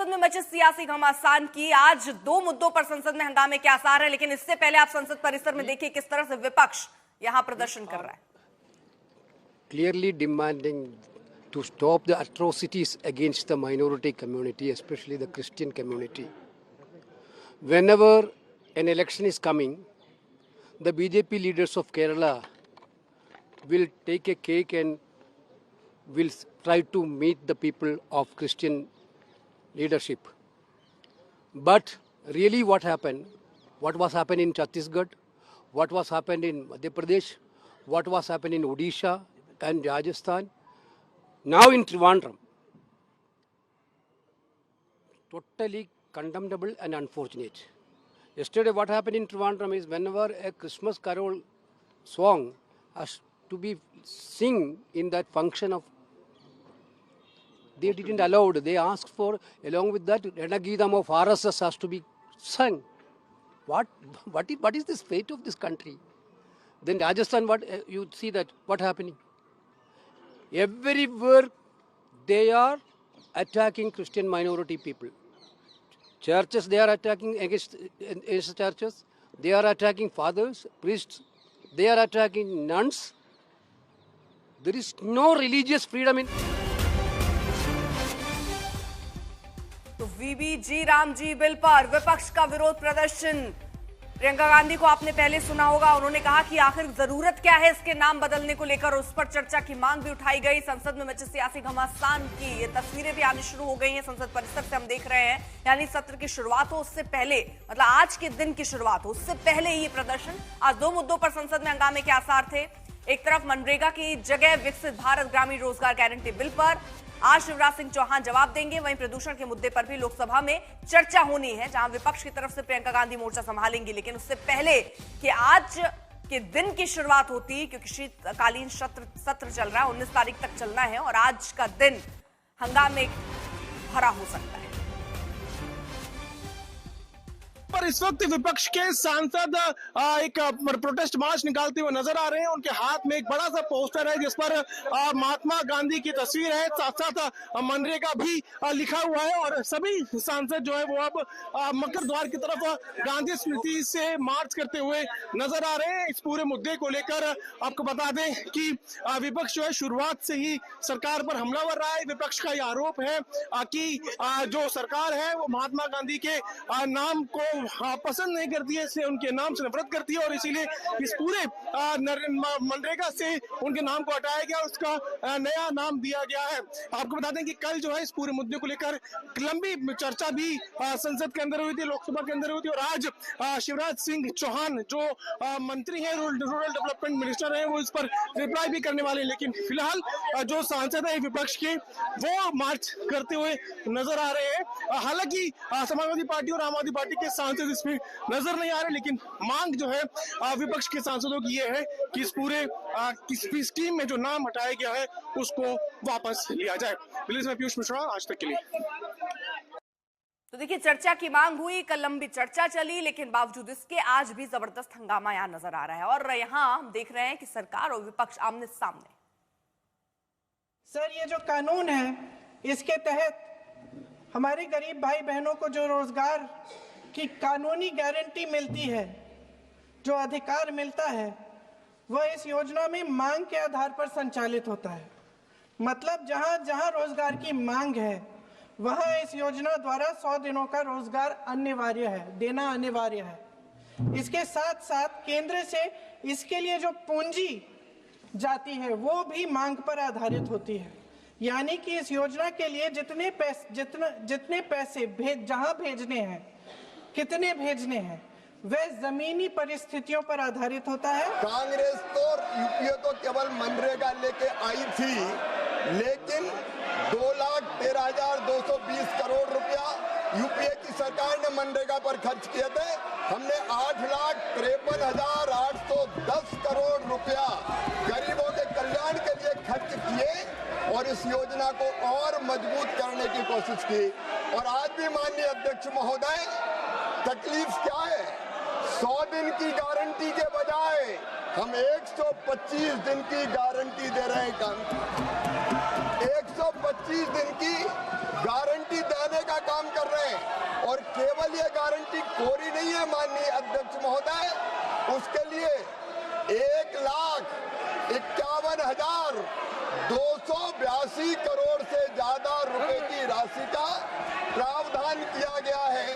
संसद में मचे सियासी घमासान की आज दो मुद्दों पर संसद में हंगामे के आसार है, लेकिन इससे पहले आप संसद परिसर में देखिए किस तरह से विपक्ष यहां प्रदर्शन कर रहा है। Clearly demanding to stop the atrocities against the minority community, especially the Christian community. Whenever an election is coming, the BJP leaders of Kerala will take a cake and will try to meet the people of Christian leadership. But really what happened, what was happened in Chhattisgarh, what was happened in Madhya Pradesh, what was happened in Odisha and Rajasthan, now in Trivandrum, totally condemnable and unfortunate. Yesterday what happened in Trivandrum is whenever a Christmas carol song has to be sing in that function of, they didn't allow it. They asked for, along with that, Renagidam of RSS has to be sung. What is this fate of this country? Then Rajasthan, you see that, what happening? Everywhere they are attacking Christian minority people. Churches, they are attacking against churches. They are attacking fathers, priests. They are attacking nuns. There is no religious freedom in... तो VBG Ramji bill पर विपक्ष का विरोध प्रदर्शन। प्रियंका गांधी को आपने पहले सुना होगा, उन्होंने कहा कि आखिर जरूरत क्या है इसके नाम बदलने को लेकर, उस पर चर्चा की मांग भी उठाई गई। संसद में मचे सियासी घमासान की ये तस्वीरें भी आनी शुरू हो गई हैं। संसद परिसर से हम देख रहे हैं, यानी सत्र की शुरुआत हो उससे पहले, मतलब आज के दिन की शुरुआत हो उससे पहले ये प्रदर्शन। आज दो मुद्दों पर संसद में हंगामे के आसार थे। एक तरफ मनरेगा की जगह विकसित भारत ग्रामीण रोजगार गारंटी बिल पर आज शिवराज सिंह चौहान जवाब देंगे। वहीं प्रदूषण के मुद्दे पर भी लोकसभा में चर्चा होनी है, जहां विपक्ष की तरफ से प्रियंका गांधी मोर्चा संभालेंगी। लेकिन उससे पहले कि आज के दिन की शुरुआत होती, क्योंकि शीतकालीन सत्र चल रहा है, 19 तारीख तक चलना है और आज का दिन हंगामे भरा हो सकता है। पर इस वक्त विपक्ष के सांसद एक प्रोटेस्ट मार्च निकालते हुए नजर आ रहे हैं। उनके हाथ में एक बड़ा सा पोस्टर है जिस पर महात्मा गांधी की तस्वीर है, साथ साथ मनरेगा भी लिखा हुआ है। और सभी सांसद जो है वो अब मकर द्वार की तरफ गांधी स्मृति से मार्च करते हुए नजर आ रहे हैं। इस पूरे मुद्दे को लेकर आपको बता दें कि विपक्ष जो है शुरुआत से ही सरकार पर हमलावर रहा है। विपक्ष का यह आरोप है कि जो सरकार है वो महात्मा गांधी के नाम को पसंद नहीं करती है, इससे उनके नाम से नफरत करती है और इसीलिए इस पूरे मनरेगा से उनके नाम को हटाया गया, उसका नया नाम दिया गया है। आपको बता दें कि कल जो है इस पूरे मुद्दे को लेकर लंबी चर्चा भी संसद के अंदर हुई थी, लोकसभा के अंदर हुई थी। और आज शिवराज सिंह चौहान जो मंत्री हैं, रूरल डेवलपमेंट मिनिस्टर हैं, वो इस पर रिप्लाई भी करने वाले हैं। लेकिन फिलहाल जो सांसद है विपक्ष के वो मार्च करते हुए नजर आ रहे हैं। हालांकि समाजवादी पार्टी और आम आदमी पार्टी के सांसद इसमें नजर नहीं आ रहे, लेकिन मांग जो है विपक्ष के सांसदों की ये है कि इस पूरे स्कीम में जो नाम हटाया गया है उसको वापस लिया जाए। दिल्ली में पीयूष मिश्रा, आज तक के लिए। तो देखिए, चर्चा की मांग हुई, कल लंबी चर्चा चली, लेकिन बावजूद इसके आज भी जबरदस्त हंगामा यहां नजर आ रहा है। और यहां हम देख रहे हैं कि सरकार और विपक्ष आमने सामने। सर, ये जो कानून है इसके तहत हमारे गरीब भाई बहनों को जो रोजगार की कानूनी गारंटी मिलती है, जो अधिकार मिलता है, वह इस योजना में मांग के आधार पर संचालित होता है। मतलब जहां जहां रोजगार की मांग है वहां इस योजना द्वारा 100 दिनों का रोजगार अनिवार्य है, देना अनिवार्य है। इसके साथ साथ केंद्र से इसके लिए जो पूंजी जाती है वो भी मांग पर आधारित होती है। यानी कि इस योजना के लिए जितने पैसे जहां भेजने हैं, कितने भेजने हैं, वह जमीनी परिस्थितियों पर आधारित होता है। कांग्रेस तो यूपीए तो केवल मनरेगा लेके आई थी, लेकिन 2,13,220 करोड़ रुपया यूपीए की सरकार ने मनरेगा पर खर्च किए थे। हमने 8,53,810 करोड़ रुपया गरीबों के कल्याण के लिए खर्च किए और इस योजना को और मजबूत करने की कोशिश की। और आज भी माननीय अध्यक्ष महोदय, तकलीफ क्या है? 100 दिन की गारंटी के बजाय हम 125 दिन की गारंटी दे रहे हैं। 125 दिन की गारंटी देने का काम कर रहे हैं और केवल ये गारंटी कोरी नहीं है माननीय अध्यक्ष महोदय, उसके लिए 1,51,282 करोड़ से ज्यादा रुपए की राशि का प्रावधान किया गया है।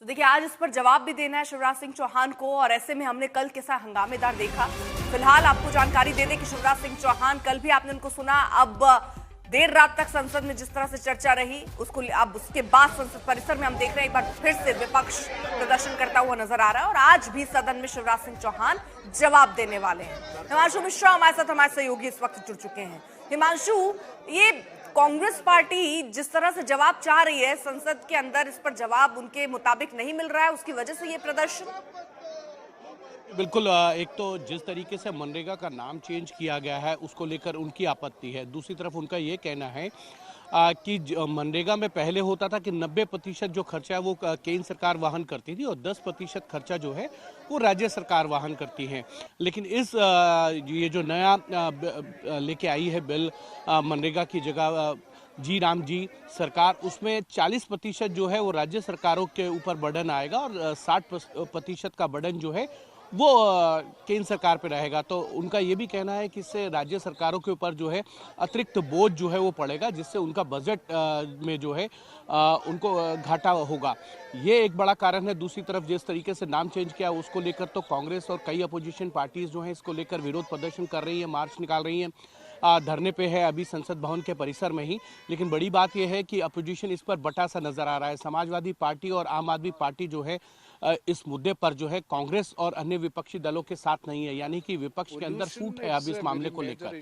तो देखिए, आज इस पर जवाब भी देना है शिवराज सिंह चौहान को, और ऐसे में हमने कल कैसा हंगामेदार देखा। फिलहाल आपको जानकारी दे दें कि शिवराज सिंह चौहान, कल भी आपने उनको सुना, अब देर रात तक संसद में जिस तरह से चर्चा रही उसको अब उसके बाद संसद परिसर में हम देख रहे हैं एक बार फिर से विपक्ष प्रदर्शन करता हुआ नजर आ रहा है, और आज भी सदन में शिवराज सिंह चौहान जवाब देने वाले हैं। हिमांशु मिश्रा हमारे साथ, हमारे सहयोगी इस वक्त जुड़ चुके हैं। हिमांशु, ये कांग्रेस पार्टी जिस तरह से जवाब चाह रही है संसद के अंदर, इस पर जवाब उनके मुताबिक नहीं मिल रहा है, उसकी वजह से ये प्रदर्शन? बिल्कुल, एक तो जिस तरीके से मनरेगा का नाम चेंज किया गया है उसको लेकर उनकी आपत्ति है। दूसरी तरफ उनका ये कहना है कि मनरेगा में पहले होता था कि 90% जो खर्चा है वो केंद्र सरकार वहन करती थी और 10% खर्चा जो है वो राज्य सरकार वहन करती है। लेकिन इस ये जो नया लेके आई है बिल मनरेगा की जगह जी राम जी सरकार, उसमें 40% जो है वो राज्य सरकारों के ऊपर बर्डन आएगा और 60% का बर्डन जो है वो केंद्र सरकार पे रहेगा। तो उनका ये भी कहना है कि इससे राज्य सरकारों के ऊपर जो है अतिरिक्त बोझ जो है वो पड़ेगा, जिससे उनका बजट में जो है उनको घाटा होगा। ये एक बड़ा कारण है। दूसरी तरफ जिस तरीके से नाम चेंज किया उसको लेकर तो कांग्रेस और कई अपोजिशन पार्टीज जो हैं इसको लेकर विरोध प्रदर्शन कर रही है, मार्च निकाल रही हैं, धरने पे है अभी संसद भवन के परिसर में ही। लेकिन बड़ी बात यह है कि अपोजिशन इस पर बटा सा नजर आ रहा है। समाजवादी पार्टी और आम आदमी पार्टी जो है इस मुद्दे पर जो है कांग्रेस और अन्य विपक्षी दलों के साथ नहीं है, यानी कि विपक्ष के अंदर फूट है अभी इस मामले को लेकर।